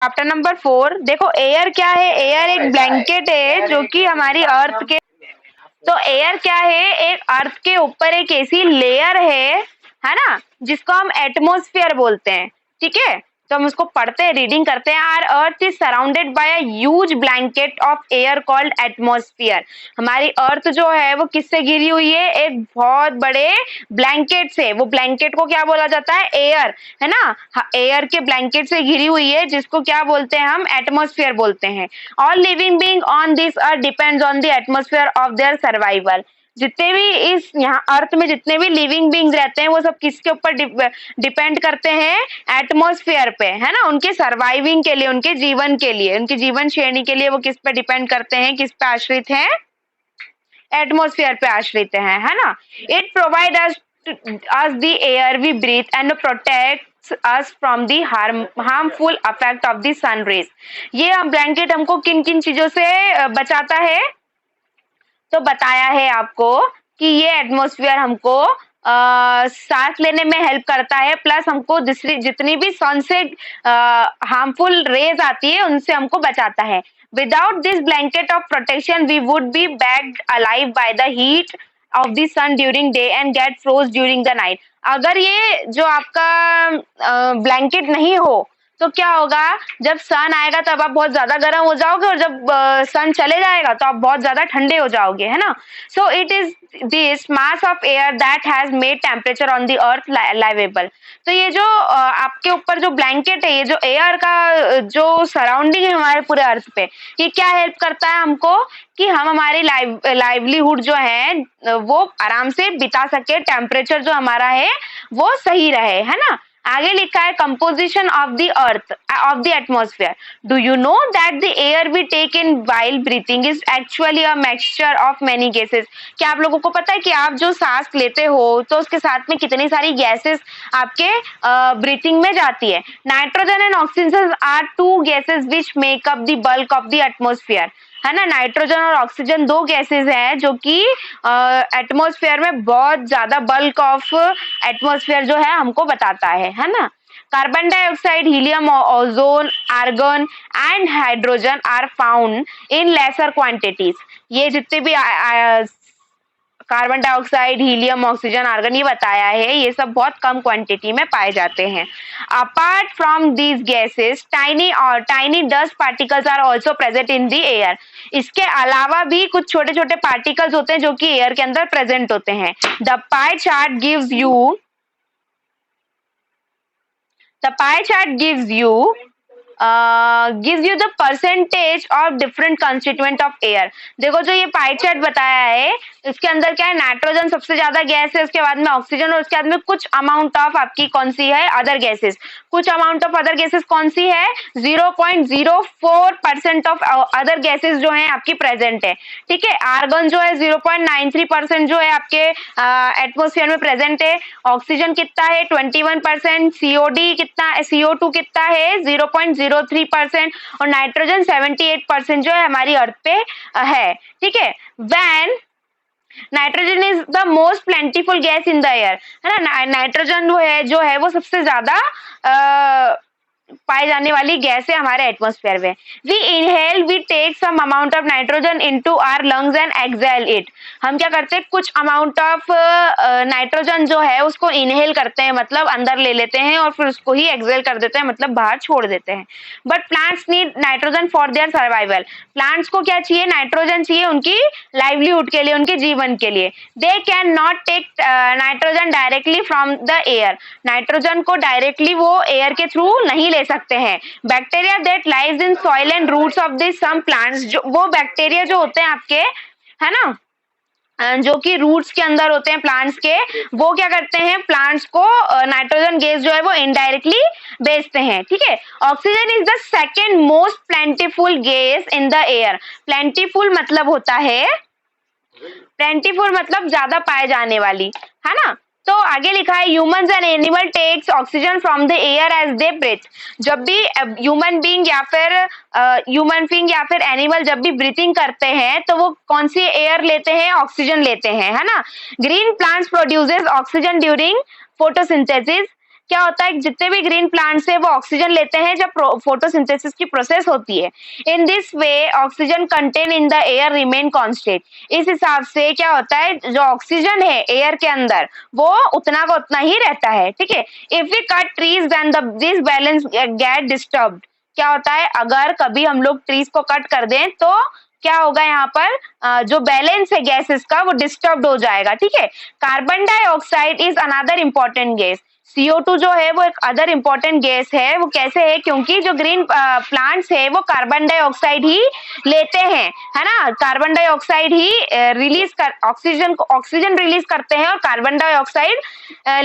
Chapter number 4। देखो air क्या है, एयर एक ब्लैंकेट है जो कि हमारी अर्थ के, तो एयर क्या है, एक अर्थ के ऊपर एक ऐसी लेयर है ना, जिसको हम एटमॉस्फेयर बोलते हैं। ठीक है, तो हम उसको पढ़ते हैं, रीडिंग करते हैं। Our earth is surrounded by a huge blanket of air called atmosphere. हमारी अर्थ जो है वो किससे घिरी हुई है, एक बहुत बड़े ब्लैंकेट से। वो ब्लैंकेट को क्या बोला जाता है, एयर, है ना, एयर के ब्लैंकेट से घिरी हुई है, जिसको क्या बोलते हैं हम, एटमॉस्फेयर बोलते हैं। All living being on this earth depends on the atmosphere of their survival. जितने भी इस यहाँ अर्थ में जितने भी लिविंग बींग्स रहते हैं वो सब किसके ऊपर डिपेंड करते हैं, एटमॉस्फेयर पे, है ना। उनके सर्वाइविंग के लिए, उनके जीवन के लिए, उनकी जीवन श्रेणी के लिए वो किस पे डिपेंड करते हैं, किस पे आश्रित हैं, एटमॉस्फेयर पे आश्रित है ना। It provide us the air we breathe and protect us from the harmful effect of the sun rays. ये ब्लैंकेट हमको किन किन चीजों से बचाता है, तो बताया है आपको कि ये एटमॉस्फेयर हमको सांस लेने में हेल्प करता है, प्लस हमको दूसरी जितनी भी सन से हार्मफुल रेज आती है उनसे हमको बचाता है। Without this blanket of protection we would be baked alive by the heat of the sun during day and get froze during the night. अगर ये जो आपका ब्लैंकेट नहीं हो तो क्या होगा, जब सन आएगा तब आप बहुत ज्यादा गर्म हो जाओगे, और जब सन चले जाएगा तो आप बहुत ज्यादा ठंडे हो जाओगे, है ना। So it is this mass of air that has made temperature on the earth livable. तो ये जो आपके ऊपर जो ब्लैंकेट है, ये जो एयर का जो सराउंडिंग है हमारे पूरे अर्थ पे, ये क्या हेल्प करता है हमको कि हम हमारी लाइवलीहुड जो है वो आराम से बिता सके, टेम्परेचर जो हमारा है वो सही रहे, है ना। आगे लिखा है composition of the earth of the atmosphere. Do you know that the air we take in while breathing is actually a mixture of many gases. क्या आप लोगों को पता है कि आप जो सांस लेते हो तो उसके साथ में कितनी सारी गैसेस आपके ब्रीथिंग में जाती है। Nitrogen and oxygen are two gases which make up the bulk of the atmosphere, है ना। नाइट्रोजन और ऑक्सीजन दो गैसेस हैं जो कि एटमॉस्फेयर में बहुत ज्यादा बल्क ऑफ एटमॉस्फेयर जो है हमको बताता है ना। Carbon dioxide, helium, ozone, argon and hydrogen are found in lesser quantities. ये जितने भी carbon dioxide, helium, oxygen, argon, ये बताया है, ये सब बहुत कम क्वांटिटी में पाए जाते हैं। Apart from these gases tiny dust particles are also present in the air. इसके अलावा भी कुछ छोटे छोटे पार्टिकल्स होते हैं जो कि एयर के अंदर प्रेजेंट होते हैं। The pie chart gives the percentage of different constituent of air. देखो जो ये पाई चार्ट बताया है, इसके अंदर क्या है, नाइट्रोजन सबसे ज्यादा गैस है, उसके बाद में ऑक्सीजन, और उसके बाद में कुछ अमाउंट ऑफ आपकी कौन सी है, अदर गैसेस। कुछ अमाउंट ऑफ अदर गैसेस कौन सी है, 0.04% ऑफ अदर गैसेस जो है आपकी प्रेजेंट है। ठीक है, आर्गन जो है 0.93% जो है आपके एटमोस्फेयर में प्रेजेंट है। ऑक्सीजन कितना है, 21%। सीओडी कितना, CO2 कितना है, 0.03%। और नाइट्रोजन 78% जो है हमारी अर्थ पे है। ठीक है, when nitrogen is the most plentiful gas in the air, है ना। नाइट्रोजन जो है वो सबसे ज्यादा पाए जाने वाली गैस है हमारे एटमॉस्फेयर में। We inhale, we take some amount of nitrogen into our lungs and exhale it. हम क्या करते हैं, कुछ अमाउंट ऑफ नाइट्रोजन जो है उसको इनहेल करते हैं, मतलब अंदर ले लेते हैं, और फिर उसको ही एक्सहेल कर देते हैं, मतलब बाहर छोड़ देते हैं। But plants need nitrogen for their survival. Plants को क्या चाहिए, नाइट्रोजन चाहिए उनकी लाइवलीहुड के लिए, उनके जीवन के लिए। They can not take nitrogen directly from the air. Nitrogen को डायरेक्टली वो एयर के थ्रू नहीं ले सकते हैं। Bacteria that lives in soil and roots of this some plants, जो वो बैक्टीरिया जो होते हैं आपके, है ना, जो कि रूट्स के अंदर होते हैं प्लांट्स के, वो क्या करते हैं, प्लांट्स को नाइट्रोजन गैस जो है वो इनडायरेक्टली बेचते हैं। ठीक है, oxygen is the second most plentiful gas in the air. Plentiful मतलब होता है, प्लेंटीफुल मतलब ज्यादा पाए जाने वाली, है ना। तो आगे लिखा है humans and animal takes oxygen from the air as they breathe. जब भी ह्यूमन बीइंग या फिर एनिमल जब भी ब्रीथिंग करते हैं तो वो कौन सी एयर लेते हैं, ऑक्सीजन लेते हैं, है ना। Green plants produces oxygen during photosynthesis. क्या होता है, जितने भी ग्रीन प्लांट्स है वो ऑक्सीजन लेते हैं जब फोटोसिंथेसिस की प्रोसेस होती है। In this way oxygen contain in the air remain constant. इस हिसाब से क्या होता है, जो ऑक्सीजन है एयर के अंदर वो उतना का उतना ही रहता है, ठीक है। If we cut trees then this balance get disturbed. क्या होता है, अगर कभी हम लोग ट्रीज को कट कर दें तो क्या होगा, यहाँ पर जो बैलेंस है गैसेस का वो डिस्टर्ब हो जाएगा, ठीक है। Carbon dioxide is another important gas. CO2 जो है वो एक अदर इंपॉर्टेंट गैस है। वो कैसे है, क्योंकि जो ग्रीन प्लांट्स है वो कार्बन डाइऑक्साइड ही लेते हैं, है ना। कार्बन डाइऑक्साइड ही रिलीज कर ऑक्सीजन रिलीज करते हैं और कार्बन डाइऑक्साइड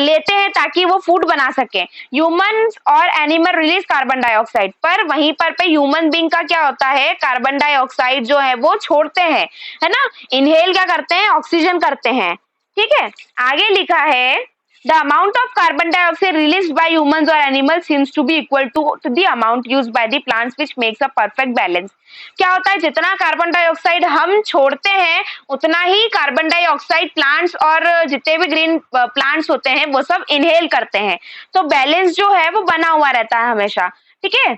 लेते हैं ताकि वो फूड बना सके। ह्यूमंस और एनिमल रिलीज कार्बन डाइऑक्साइड, पर वहीं पर पे ह्यूमन बीइंग का क्या होता है, कार्बन डाइऑक्साइड जो है वो छोड़ते हैं, है ना। इनहेल क्या करते हैं, ऑक्सीजन करते हैं, ठीक है। आगे लिखा है the amount of carbon dioxide released by humans or animals seems to be equal to the amount used by the plants, which makes a perfect balance। क्या होता है, जितना कार्बन डाइऑक्साइड हम छोड़ते हैं उतना ही कार्बन डाइऑक्साइड प्लांट्स और जितने भी ग्रीन प्लांट्स होते हैं वो सब इनहेल करते हैं, तो बैलेंस जो है वो बना हुआ रहता है हमेशा, ठीक है।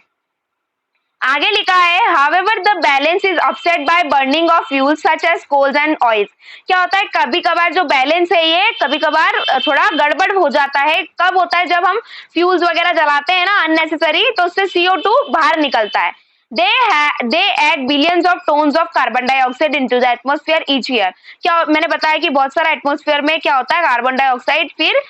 आगे लिखा है however the balance is upset by burning of fuels such as coals and oils। क्या होता है, कभी कभार जो बैलेंस है ये कभी कभार थोड़ा गड़बड़ हो जाता है। कब होता है, जब हम फ्यूल्स वगैरह जलाते हैं ना अननेसेसरी, तो उससे CO2 बाहर निकलता है। they add billions of tons of carbon dioxide into the atmosphere each year। क्या मैंने बताया कि बहुत सारा एटमॉस्फेयर में क्या होता है, कार्बन डाइऑक्साइड फिर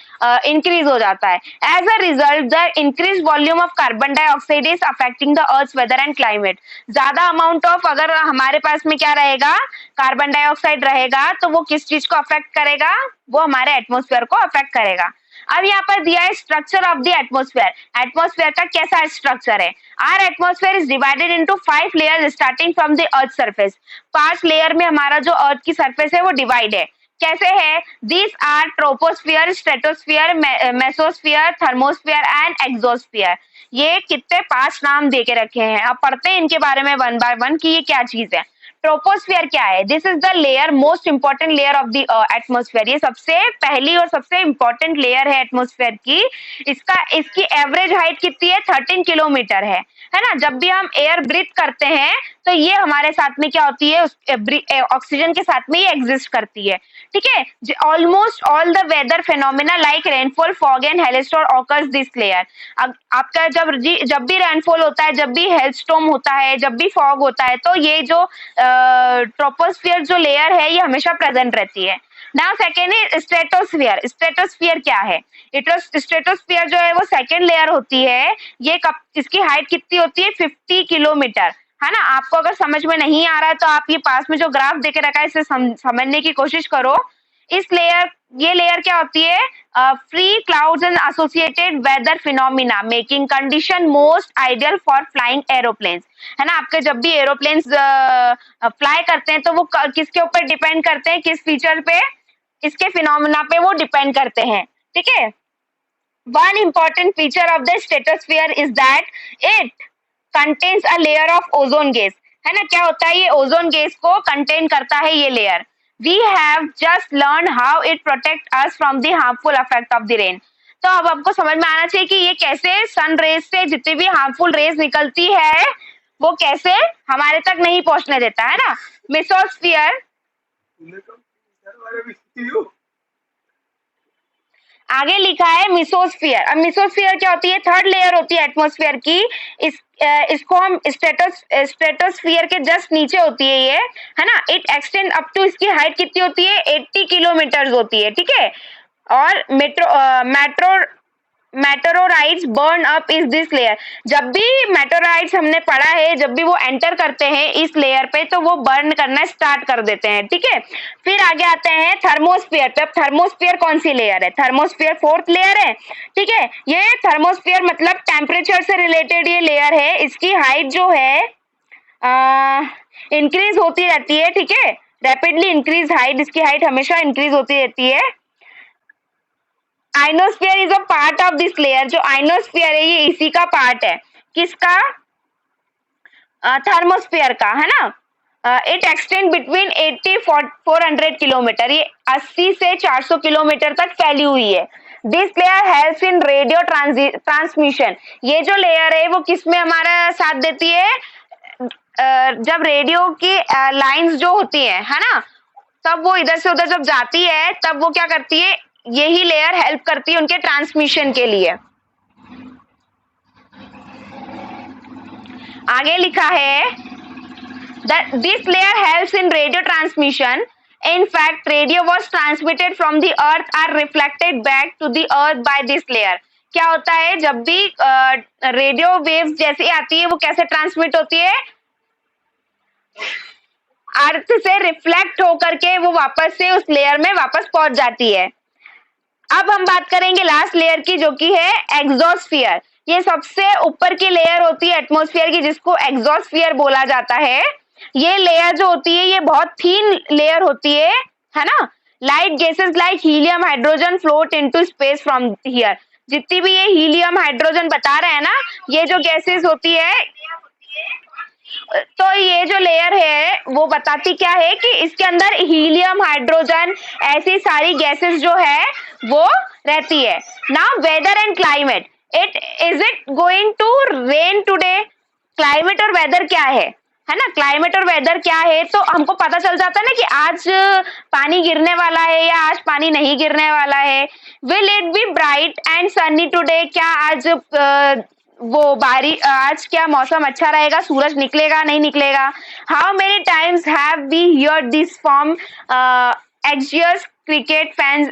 इंक्रीज हो जाता है। As a result the increase volume of carbon dioxide is affecting the earth weather and climate. ज्यादा अमाउंट ऑफ अगर हमारे पास में क्या रहेगा, कार्बन डाइऑक्साइड रहेगा, तो वो किस चीज को अफेक्ट करेगा, वो हमारे एटमॉस्फेयर को अफेक्ट करेगा। अब यहाँ पर दिया है structure of the atmosphere. Atmosphere का कैसा स्ट्रक्चर है, our atmosphere is divided into 5 layers starting from the earth surface. 5 layer में हमारा जो अर्थ की सरफेस है वो डिवाइड है। कैसे है, this are troposphere, stratosphere, mesosphere, thermosphere and exosphere. ये कितने 5 नाम दे के रखे हैं। अब पढ़ते हैं इनके बारे में वन बाय वन कि ये क्या चीज है। ट्रोपोस्फियर क्या है, this is the layer most important layer of the atmosphere. ये सबसे पहली और सबसे इंपॉर्टेंट लेयर है एटमॉस्फेयर की। इसकी एवरेज हाइट कितनी है, 13 किलोमीटर है ना। जब भी हम एयर ब्रीथ करते हैं तो ये हमारे साथ में क्या होती है, ऑक्सीजन के साथ में ये एग्जिस्ट करती है, ठीक है। Almost all the weather phenomena like rainfall, fog and hailstorm occurs this layer. आपका जब भी रेनफॉल होता है, जब भी हेलस्टॉर्म होता है, जब भी फॉग होता है, तो ये जो ट्रोपोस्फियर जो लेयर है ये हमेशा प्रेजेंट रहती है। नाउ सेकेंड है स्ट्रेटोस्फियर। स्ट्रेटोस्फियर क्या है, स्ट्रेटोस्फियर जो है वो सेकेंड लेयर होती है। ये इसकी हाइट कितनी होती है, 50 किलोमीटर, है ना। आपको अगर समझ में नहीं आ रहा है तो आप ये पास में जो ग्राफ देके रखा है इसे समझने की कोशिश करो। ये लेयर क्या होती है, free clouds and associated weather phenomena making condition most ideal for flying aeroplanes, है ना। आपके जब भी एरोप्लेन्स फ्लाई करते हैं तो वो किसके ऊपर डिपेंड करते हैं, किस फीचर पे, इसके फिनोमिना पे वो डिपेंड करते हैं, ठीक है। One important feature of the stratosphere is that it contains a layer of ozone gas, है ना। क्या होता है, ये ओजोन गैस को कंटेन करता है ये layer. We have just learned how it protects us from the harmful effect of the rain। तो अब आपको समझ में आना चाहिए कि ये कैसे सन रेज से जितनी भी हार्मफुल रेज निकलती है वो कैसे हमारे तक नहीं पहुंचने देता, है ना। मेसोस्फियर, आगे लिखा है मिसोस्फियर। अब मिसोस्फियर क्या होती है, थर्ड लेयर होती है एटमॉस्फेयर की। इसको हम स्ट्रेटोस्फियर के जस्ट नीचे होती है ये, है ना। इट एक्सटेंड अप टू, इसकी हाइट कितनी होती है, 80 किलोमीटर होती है, ठीक है। और meteorites burn up is this layer. जब भी मेटेरोराइट्स हमने पढ़ा है, जब भी वो एंटर करते हैं इस लेयर पे तो वो बर्न करना स्टार्ट कर देते हैं, ठीक है। फिर आगे आते हैं थर्मोस्फियर पे। अब थर्मोस्फियर कौन सी लेयर है, थर्मोस्फियर फोर्थ लेयर है, ठीक है। ये थर्मोस्फियर मतलब टेम्परेचर से रिलेटेड ये लेयर है। इसकी हाइट जो है इंक्रीज होती रहती है, ठीक है। रैपिडली इंक्रीज हाइट, इसकी हाइट हमेशा इंक्रीज होती रहती है। Ionosphere is a part of this layer. जो आइनोस्फीयर है ये इसी का पार्ट है, किसका, थर्मोस्फीयर का, है ना। It extend between 80 400 kilometre. ये 80 से 400 किलोमीटर तक फैली हुई है, this layer helps in radio transmission. ये जो लेयर है वो किस में हमारा साथ देती है? जब रेडियो की लाइंस जो होती है ना, तब वो इधर से उधर जब जाती है तब वो क्या करती है, यही लेयर हेल्प करती है उनके ट्रांसमिशन के लिए। आगे लिखा है that this layer helps in radio transmission. In fact, radio was transmitted from the earth are reflected back to the earth by this layer. क्या होता है, जब भी रेडियो वेव्स जैसी आती है वो कैसे ट्रांसमिट होती है? अर्थ से रिफ्लेक्ट होकर के वो वापस से उस लेयर में वापस पहुंच जाती है। अब हम बात करेंगे लास्ट लेयर की, जो कि है एग्जोस्फियर। ये सबसे ऊपर की लेयर होती है एटमॉस्फेयर की, जिसको एग्जोस्फियर बोला जाता है। ये लेयर जो होती है ये बहुत थीन लेयर होती है ना। Light gases like helium hydrogen float into space from here. जितनी भी ये हीलियम हाइड्रोजन बता रहे हैं ना, ये जो गैसेस होती है, तो ये जो लेयर है वो बताती क्या है कि इसके अंदर हीलियम हाइड्रोजन ऐसी सारी गैसेस जो है वो रहती है। Now weather and climate, is it going to rain today? Climate और वेदर क्या है ना, क्लाइमेट और वेदर क्या है, तो हमको पता चल जाता है ना कि आज पानी गिरने वाला है या आज पानी नहीं गिरने वाला है। Will it be bright and Sunny today? क्या आज आज क्या मौसम अच्छा रहेगा, सूरज निकलेगा नहीं निकलेगा? How many times have we heard this from anxious cricket fans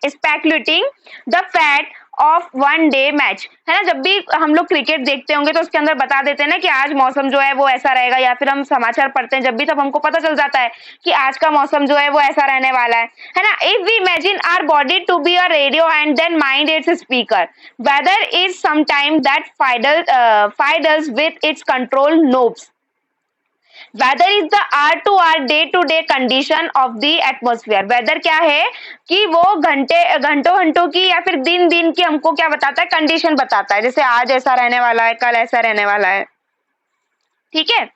speculating the fact of one day match, है ना। जब भी हम लोग क्रिकेट देखते होंगे तो उसके अंदर बता देते हैं ना कि आज मौसम जो है वो ऐसा रहेगा, या फिर हम समाचार पढ़ते हैं जब भी, तब हमको पता चल जाता है कि आज का मौसम जो है वो ऐसा रहने वाला है ना। If we imagine our body to be a radio and then mind its speaker, weather is sometime that fiddles with its control knobs. Weather is the are to are day to day condition of the atmosphere. Weather क्या है कि वो घंटों की या फिर दिन दिन की हमको क्या बताता है, कंडीशन बताता है। जैसे आज ऐसा रहने वाला है, कल ऐसा रहने वाला है, ठीक है।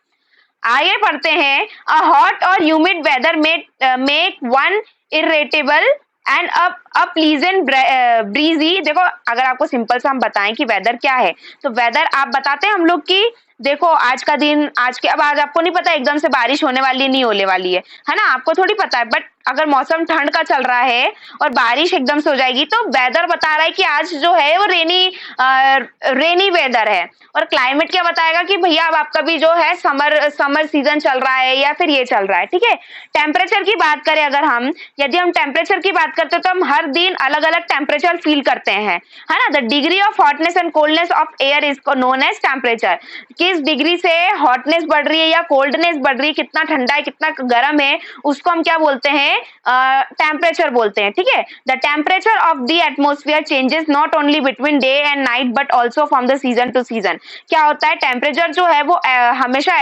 आगे पढ़ते हैं। अ हॉट और humid weather make one irritable and a pleasant breezy. देखो, अगर आपको सिंपल सा हम बताएं कि वेदर क्या है, तो वेदर आप बताते हैं हम लोग की, देखो आज का दिन, अब आज आपको नहीं पता एकदम से बारिश होने वाली है नहीं होने वाली है ना, आपको थोड़ी पता है। बट अगर मौसम ठंड का चल रहा है और बारिश एकदम से हो जाएगी, तो वेदर बता रहा है कि आज जो है वो रेनी वेदर है। और क्लाइमेट क्या बताएगा कि भैया अब आपका भी जो है समर सीजन चल रहा है या फिर ये चल रहा है, ठीक है। टेम्परेचर की बात करें अगर यदि हम टेम्परेचर की बात करते हैं तो हम हर दिन अलग अलग टेम्परेचर फील करते हैं, है ना। The degree of hotness and coldness of air is known as temperature. किस डिग्री से हॉटनेस बढ़ रही है या कोल्डनेस बढ़ रही है, कितना ठंडा है कितना गर्म है, उसको हम क्या बोलते हैं, टेम्परेचर बोलते हैं, ठीक है। The temperature of the atmosphere changes not only between day and night but also from the season two season. क्या होता है, टेम्परेचर जो है वो हमेशा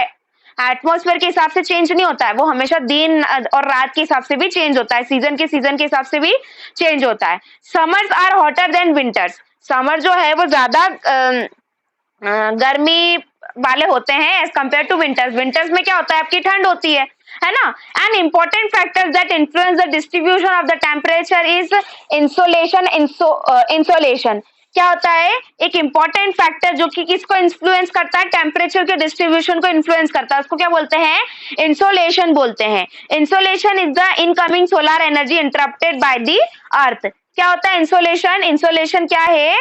एटमॉस्फेयर के हिसाब से चेंज नहीं होता है, वो हमेशा दिन और रात के हिसाब से भी चेंज होता है, सीजन के हिसाब से भी चेंज होता है। Summers are hotter than winters. Summer जो है वो ज्यादा गर्मी वाले होते हैं as compare to winters. Winters में क्या होता है, आपकी ठंड होती है ना। An important factor that influence the distribution of the temperature is insolation. क्या होता है, एक इंपॉर्टेंट फैक्टर जो कि किसको इन्फ्लुएंस करता है, टेम्परेचर के डिस्ट्रीब्यूशन को इन्फ्लुएंस करता है, उसको क्या बोलते हैं, इंसोलेशन बोलते हैं। Insolation is the incoming solar energy interrupted by the earth. क्या होता है इंसोलेशन? इंसोलेशन क्या है,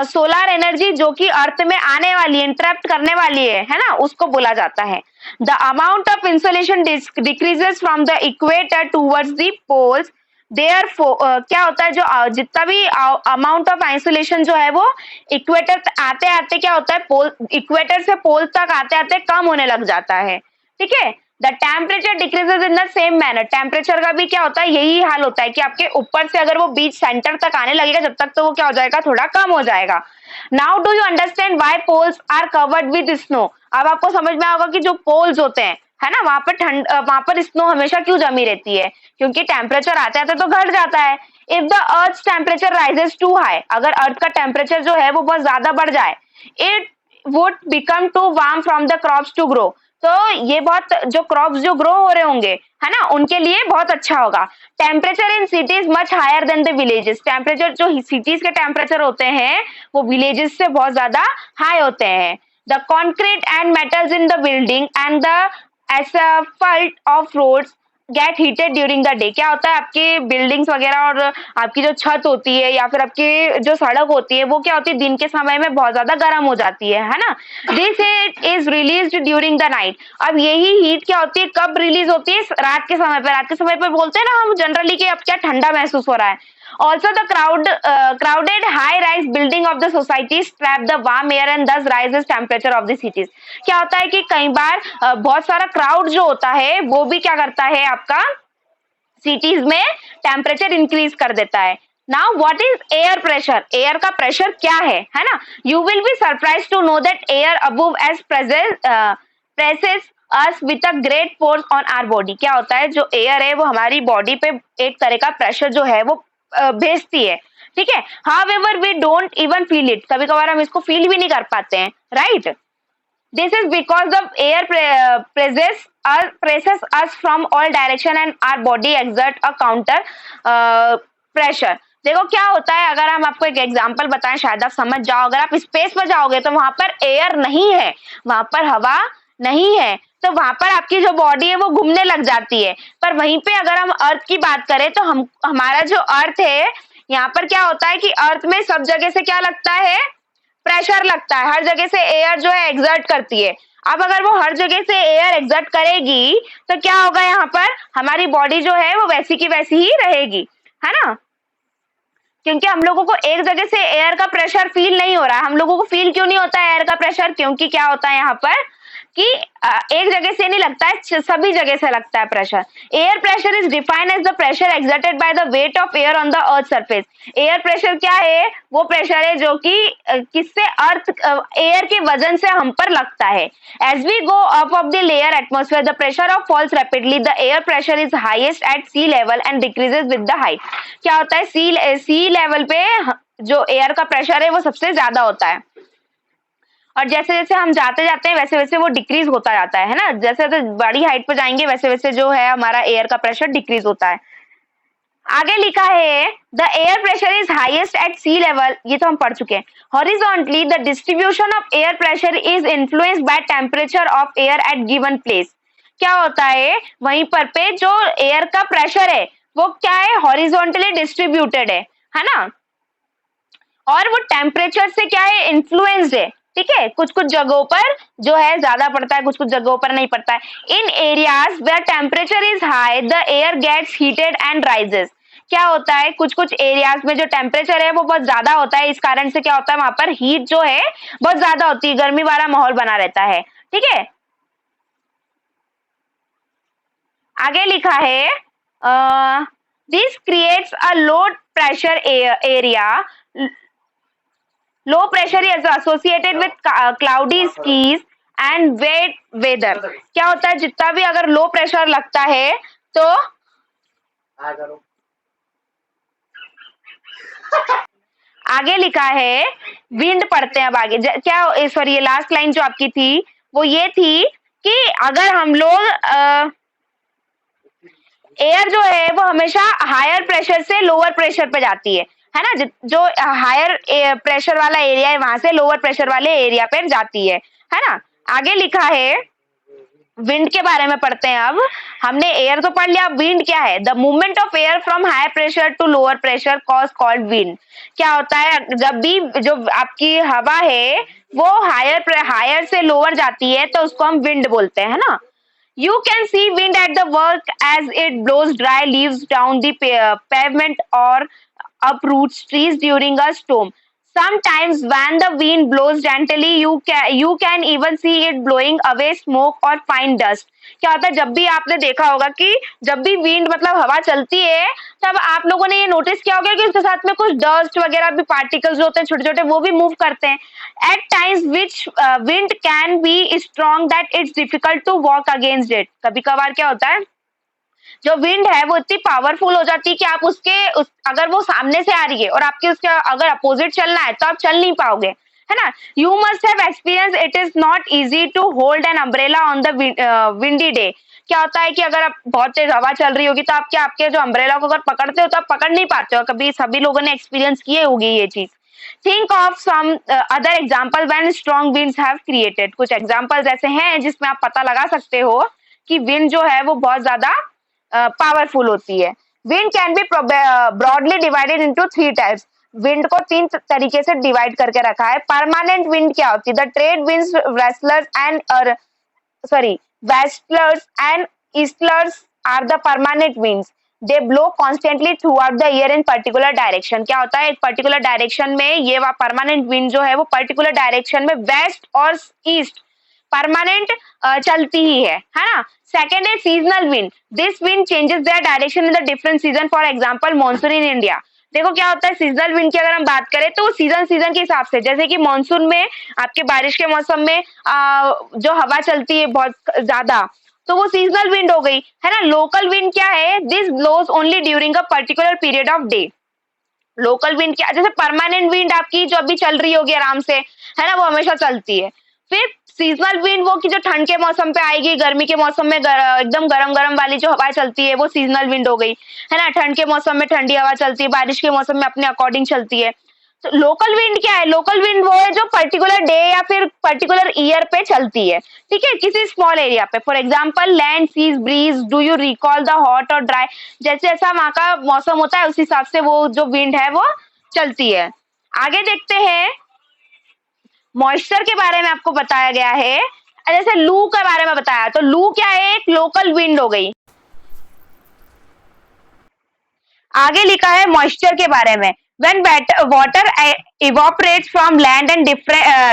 सोलर एनर्जी जो कि अर्थ में आने वाली है, इंटरप्ट करने वाली है ना, उसको बोला जाता है। The amount of insolation decreases from the equator towards the poles. क्या होता है, जो जितना भी अमाउंट ऑफ आइसोलेशन जो है वो इक्वेटर आते आते क्या होता है, इक्वेटर से पोल तक आते आते कम होने लग जाता है, ठीक है। The temperature decreases in the same manner. Temperature का भी क्या होता है, यही हाल होता है कि आपके ऊपर से अगर वो बीच सेंटर तक आने लगेगा, जब तक तो वो क्या हो जाएगा, थोड़ा कम हो जाएगा। Now do you understand why poles are covered with snow. अब आपको समझ में आएगा कि जो पोल्स होते हैं, है ना, वहां पर स्नो हमेशा क्यों जमी रहती है, क्योंकि टेम्परेचर आते आते तो घट जाता है। If the earth temperature rises to high, अगर अर्थ का टेम्परेचर जो है वो बहुत ज्यादा बढ़ जाए, it would become too warm from the crops to grow. तो ये बहुत जो क्रॉप्स जो ग्रो हो रहे होंगे, है ना, उनके लिए बहुत अच्छा होगा। Temperature in cities much higher than the villages, temperature जो सिटीज के टेम्परेचर होते हैं वो विलेजेस से बहुत ज्यादा हाई होते हैं। The concrete and metals in the building and the asphalt of roads get heated during the day. क्या होता है, आपकी बिल्डिंग्स वगैरह और आपकी जो छत होती है या फिर आपकी जो सड़क होती है वो क्या होती है, दिन के समय में बहुत ज्यादा गर्म हो जाती है ना। This heat is release during the night. अब यही हीट क्या होती है, कब रिलीज होती है, रात के समय पर। रात के समय पर बोलते हैं ना हम जनरली कि अब क्या ठंडा महसूस हो रहा है। Also, the crowded high-rise building of the societies trap the warm air and thus rises temperature of the cities। क्या होता है कि कई बार बहुत सारा क्राउड जो होता है वो भी क्या करता है, आपका सिटीज में टेम्परेचर इंक्रीज कर देता है। Now what is air pressure, air का प्रेशर क्या है ना। You will be surprise to know that air above as presses us with a great force on our body. क्या होता है, जो एयर है वो हमारी बॉडी पे एक तरह का प्रेशर जो है वो भेजती है, ठीक है। However we don't even feel it, कभी कभार हम इसको फील भी नहीं कर पाते हैं, right. This is because the air presses us from all direction and our body exert a counter pressure। देखो क्या होता है, अगर हम आपको एक एग्जांपल बताएं शायद आप समझ जाओ। अगर आप स्पेस में जाओगे तो वहां पर एयर नहीं है, वहां पर हवा नहीं है, तो वहां पर आपकी जो बॉडी है वो घूमने लग जाती है। पर वहीं पे अगर हम अर्थ की बात करें तो हमारा जो अर्थ है, यहाँ पर क्या होता है कि अर्थ में सब जगह से क्या लगता है, प्रेशर लगता है। हर जगह से एयर जो है एक्सर्ट करती है। अब अगर वो हर जगह से एयर एक्सर्ट करेगी तो क्या होगा, यहाँ पर हमारी बॉडी जो है वो वैसी की वैसी ही रहेगी, है ना। क्योंकि हम लोगों को एक जगह से एयर का प्रेशर फील नहीं हो रहा है। हम लोगों को फील क्यों नहीं होता है एयर का प्रेशर, क्योंकि क्या होता है यहाँ पर कि एक जगह से नहीं लगता है, सभी जगह से लगता है pressure. Air pressure is defined as the pressure exerted by the weight of air on the earth surface. Air pressure क्या है, वो प्रेशर है जो कि किससे, अर्थ एयर के वजन से हम पर लगता है। As we go up of the layer atmosphere the pressure of falls rapidly, the air pressure is highest at sea level and decreases with the height. क्या होता है, सी लेवल पे जो एयर का प्रेशर है वो सबसे ज्यादा होता है, और जैसे जैसे हम जाते जाते हैं वैसे वैसे वो डिक्रीज होता जाता है ना। जैसे जैसे बड़ी हाइट पर जाएंगे वैसे वैसे जो है हमारा एयर का प्रेशर डिक्रीज होता है। आगे लिखा है the air pressure is highest at sea level, ये तो हम पढ़ चुके हैं। Horizontally the distribution of air pressure is influenced by temperature of air at given place. क्या होता है, वहीं पर पे जो एयर का प्रेशर है वो क्या है, हॉरिजॉन्टली डिस्ट्रीब्यूटेड है ना, और वो टेम्परेचर से क्या है, इन्फ्लुएंस्ड है, ठीक है। कुछ कुछ जगहों पर जो है ज्यादा पड़ता है, कुछ कुछ जगहों पर नहीं पड़ता है। In areas where temperature is high the air gets heated and rises. क्या होता है, कुछ कुछ एरियाज में जो टेम्परेचर है वो बहुत ज्यादा होता है, इस कारण से क्या होता है, वहां पर हीट जो है बहुत ज्यादा होती है, गर्मी वाला माहौल बना रहता है, ठीक है। आगे लिखा है this creates a low pressure area, low pressure is associated with cloudy skies and wet weather. क्या होता है, जितना भी अगर लो प्रेशर लगता है तो आगे लिखा है, विंड पढ़ते हैं अब आगे। क्या, सॉरी, ये लास्ट लाइन जो आपकी थी वो ये थी कि अगर हम लोग एयर जो है वो हमेशा हायर प्रेशर से लोअर प्रेशर पे जाती है ना। जो हायर प्रेशर वाला एरिया है वहां से लोअर प्रेशर वाले एरिया पे जाती है ना। आगे लिखा है, विंड के बारे में पढ़ते हैं अब। हमने एयर तो पढ़ लिया, अब विंड क्या है, the movement of air from high pressure to lower pressure cause called wind. क्या होता है, जब भी जो आपकी हवा है वो हायर से लोअर जाती है तो उसको हम विंड बोलते हैं, है ना। You can see wind at the work as it blows dry leaves down the pavement or uproots trees during a storm. Sometimes when the wind blows gently, you can even see it blowing away smoke or fine dust. क्या होता है, जब भी आपने देखा होगा कि जब भी विंड मतलब हवा चलती है तब आप लोगों ने ये नोटिस किया होगा कि उसके साथ में कुछ डस्ट वगैरह भी पार्टिकल्स जो होते हैं छोटे छोटे वो भी मूव करते हैं। At times which wind can be strong that it's difficult to walk against it. कभी कभार क्या होता है, जो विंड है वो इतनी पावरफुल हो जाती है कि आप अगर वो सामने से आ रही है और आपके उसके अगर अपोजिट चलना है तो आप चल नहीं पाओगे, है ना। You must have experience it is not easy to hold an umbrella on the windy day. क्या होता है कि अगर आप बहुत तेज हवा चल रही होगी तो आप क्या आपके जो अम्ब्रेला को अगर पकड़ते हो तो आप पकड़ नहीं पाते हो। कभी सभी लोगों ने एक्सपीरियंस किए होगी ये चीज। Think of some other example when strong winds have created. कुछ एग्जाम्पल्स ऐसे हैं जिसमें आप पता लगा सकते हो कि विंड जो है वो बहुत ज्यादा पावरफुल होती है। Wind can B broadly divided into 3 types. Wind को 3 तरीके से डिवाइड करके रखा है। परमानेंट विंड क्या होती है? The trade winds westerlies and westlers and eastlers are the permanent winds. They blow constantly throughout the year in particular direction. क्या होता है? एक पर्टिकुलर डायरेक्शन में ये परमानेंट विंड जो है वो पर्टिकुलर डायरेक्शन में वेस्ट और ईस्ट परमानेंट चलती ही है ना। सेकेंड है seasonal wind. This wind changes their direction in the different season. For example monsoon in India. देखो क्या होता है सीजनल विंड की अगर हम बात करें तो सीजन के हिसाब से, जैसे कि मॉनसून में आपके बारिश के मौसम में जो हवा चलती है बहुत ज्यादा तो वो सीजनल विंड हो गई, है ना। लोकल विंड क्या है? This blows only during a particular period of day. Local wind क्या, जैसे परमानेंट विंड आपकी जो अभी चल रही होगी आराम से, है ना, वो हमेशा चलती है। फिर सीजनल विंड वो कि जो ठंड के मौसम पे आएगी, गर्मी के मौसम में एकदम गरम गरम वाली जो हवा चलती है वो सीजनल विंड हो गई, है ना। ठंड के मौसम में ठंडी हवा चलती है, बारिश के मौसम में अपने अकॉर्डिंग चलती है। तो लोकल विंड क्या है? लोकल विंड वो है जो पर्टिकुलर डे या फिर पर्टिकुलर ईयर पे चलती है, ठीक है, किसी स्मॉल एरिया पे। For example land seas breeze. Do you recall the hot और ड्राई? जैसे जैसा वहां का मौसम होता है उस हिसाब से वो जो विंड है वो चलती है। आगे देखते हैं, मॉइस्चर के बारे में आपको बताया गया है। जैसे लू के बारे में बताया, तो लू क्या है? एक लोकल विंड हो गई। आगे लिखा है मॉइस्चर के बारे में। When water evaporates from land and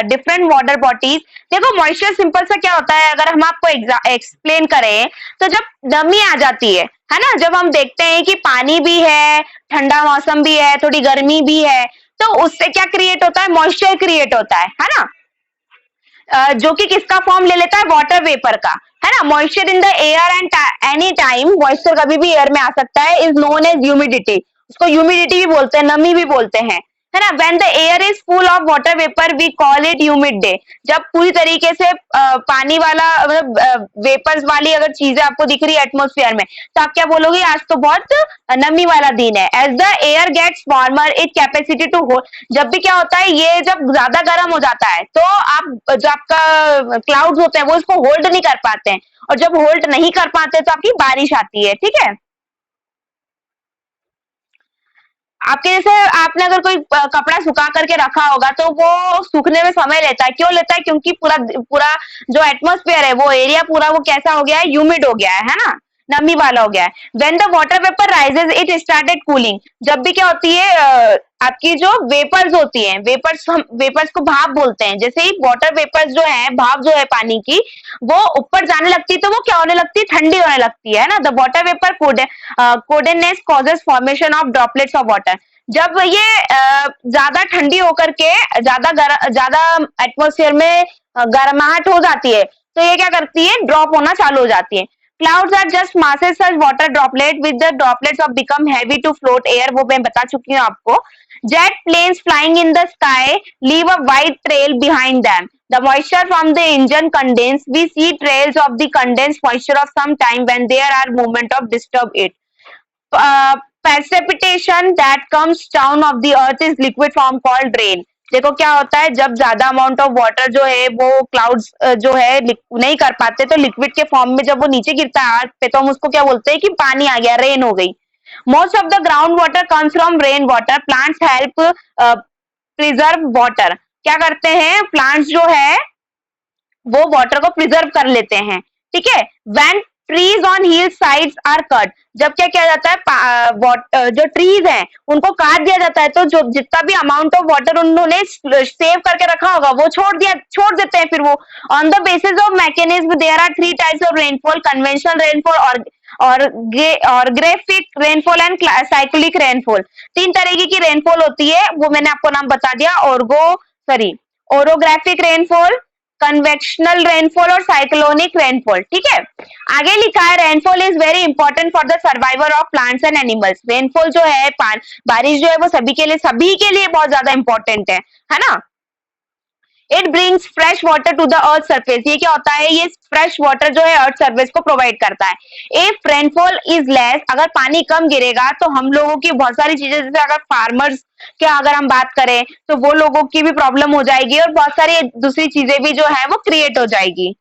different water bodies। देखो मॉइस्चर सिंपल सा क्या होता है, अगर हम आपको एक्सप्लेन करें तो जब नमी आ जाती है ना, जब हम देखते हैं कि पानी भी है, ठंडा मौसम भी है, थोड़ी गर्मी भी है, तो उससे क्या क्रिएट होता है? मॉइस्चर क्रिएट होता है ना। जो कि किसका फॉर्म ले लेता है? वाटर वेपर का, है ना। Moisture in the air and any time. Moisture कभी भी एयर में आ सकता है। Is known as humidity. उसको ह्यूमिडिटी भी बोलते हैं, नमी भी बोलते हैं, है ना। When the air is full of water vapour we call it humid day. जब पूरी तरीके से पानी वाला मतलब वेपर्स वाली अगर चीजें आपको दिख रही है एटमोस्फेयर में, तो आप क्या बोलोगे? आज तो बहुत नमी वाला दिन है। As the air gets warmer it capacity to hold. जब भी क्या होता है, ये जब ज्यादा गर्म हो जाता है तो आप जो आपका क्लाउड्स होते हैं वो इसको होल्ड नहीं कर पाते हैं, और जब होल्ड नहीं कर पाते तो आपकी बारिश आती है, ठीक है। आपके जैसे आपने अगर कोई कपड़ा सुखा करके रखा होगा तो वो सूखने में समय लेता है। क्यों लेता है? क्योंकि पूरा पूरा जो एटमॉस्फेयर है वो एरिया पूरा वो कैसा हो गया है? ह्यूमिड हो गया है ना, नमी वाला हो गया है। When the water vapour rises it started cooling. जब भी क्या होती है आपकी जो वेपर्स होती हैं, वेपर्स को भाप बोलते हैं। जैसे ही वाटर वेपर्स जो है, भाप जो है पानी की, वो ऊपर जाने लगती है तो वो क्या होने लगती है? ठंडी होने लगती है ना। The water vapour coldness causes formation of droplets of water. जब ये ज्यादा ठंडी होकर के ज्यादा एटमोस्फेयर में गर्माहट हो जाती है तो ये क्या करती है? ड्रॉप होना चालू हो जाती है। Clouds are just masses such water droplet with the droplets of become heavy to float air. वो मैं बता चुकी हूँ आपको। Jet planes flying in the sky leave a white trail behind them. The moisture from the engine condense. We see trails of the condensed moisture of some time when there are movement of disturb it. Precipitation that comes down of the earth is liquid form called rain. देखो क्या होता है, जब ज्यादा amount of water जो है वो clouds जो है नहीं कर पाते तो लिक्विड के फॉर्म में जब वो नीचे गिरता है अर्थ पे तो हम उसको क्या बोलते हैं? कि पानी आ गया, रेन हो गई। Most of the ground water comes from rain water. Plants help preserve water. क्या करते हैं? प्लांट्स जो है वो वाटर को प्रिजर्व कर लेते हैं, ठीक है। When trees on hill sides are cut. जब क्या किया जाता है? जो ट्रीज हैं उनको काट दिया जाता है तो जो जितना भी अमाउंट ऑफ वाटर उन्होंने सेव करके रखा होगा वो छोड़ देते हैं। फिर वो on the basis of mechanism there are 3 types of rainfall. Conventional rainfall और graphic rainfall and cyclic rainfall. 3 तरीके की रेनफॉल होती है, वो मैंने आपको नाम बता दिया। ओरोग्राफिक रेनफॉल, कन्वेक्शनल रेनफॉल और साइक्लोनिक रेनफॉल, ठीक है। आगे लिखा है rainfall is very important for the survival of plants and animals. Rainfall जो है, बारिश जो है वो सभी के लिए बहुत ज्यादा इंपॉर्टेंट है ना। It brings fresh water to the earth surface. ये क्या होता है, ये फ्रेश वाटर जो है अर्थ सरफेस को प्रोवाइड करता है। इफ रेनफॉल इज लेस, अगर पानी कम गिरेगा तो हम लोगों की बहुत सारी चीजें, जैसे अगर फार्मर्स क्या अगर हम बात करें तो वो लोगों की भी प्रॉब्लम हो जाएगी और बहुत सारी दूसरी चीजें भी जो है वो क्रिएट हो जाएगी।